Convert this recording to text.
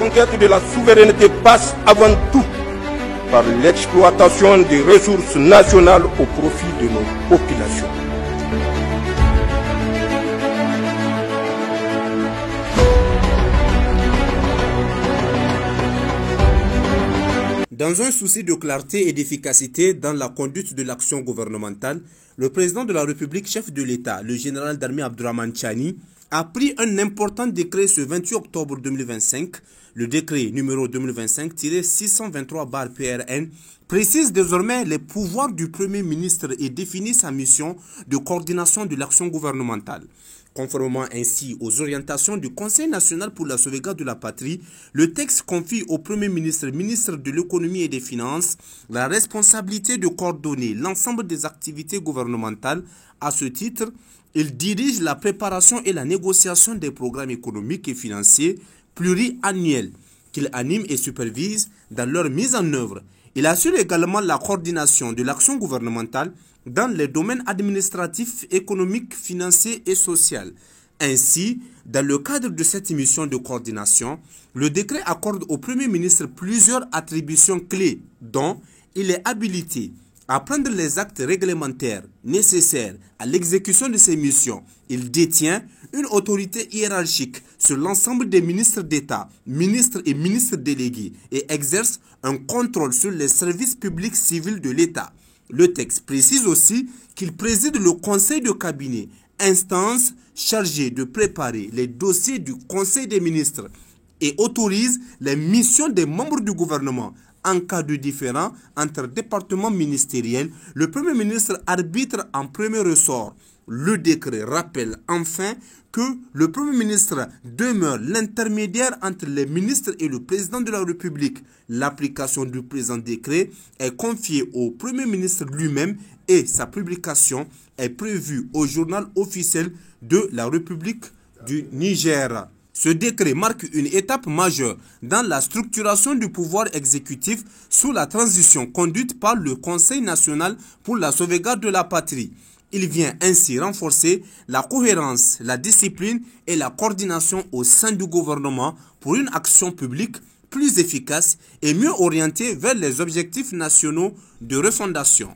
conquête de la souveraineté passe avant tout par l'exploitation des ressources nationales au profit de nos populations. Dans un souci de clarté et d'efficacité dans la conduite de l'action gouvernementale, le président de la République, chef de l'État, le général d'armée Abdourahmane Tchani, a pris un important décret ce 28 octobre 2025. Le décret numéro 2025-623/PRN précise désormais les pouvoirs du Premier ministre et définit sa mission de coordination de l'action gouvernementale. Conformément ainsi aux orientations du Conseil national pour la sauvegarde de la patrie, le texte confie au Premier ministre, ministre de l'économie et des finances, la responsabilité de coordonner l'ensemble des activités gouvernementales. À ce titre, il dirige la préparation et la négociation des programmes économiques et financiers pluriannuels qu'il anime et supervise dans leur mise en œuvre. Il assure également la coordination de l'action gouvernementale dans les domaines administratifs, économiques, financiers et sociaux. Ainsi, dans le cadre de cette mission de coordination, le décret accorde au Premier ministre plusieurs attributions clés dont il est habilité à prendre les actes réglementaires nécessaires à l'exécution de ses missions. Il détient une autorité hiérarchique sur l'ensemble des ministres d'État, ministres et ministres délégués et exerce un contrôle sur les services publics civils de l'État. Le texte précise aussi qu'il préside le conseil de cabinet, instance chargée de préparer les dossiers du Conseil des ministres et autorise les missions des membres du gouvernement. En cas de différend entre départements ministériels, le Premier ministre arbitre en premier ressort. Le décret rappelle enfin que le Premier ministre demeure l'intermédiaire entre les ministres et le président de la République. L'application du présent décret est confiée au Premier ministre lui-même et sa publication est prévue au journal officiel de la République du Niger. Ce décret marque une étape majeure dans la structuration du pouvoir exécutif sous la transition conduite par le Conseil national pour la sauvegarde de la patrie. Il vient ainsi renforcer la cohérence, la discipline et la coordination au sein du gouvernement pour une action publique plus efficace et mieux orientée vers les objectifs nationaux de refondation.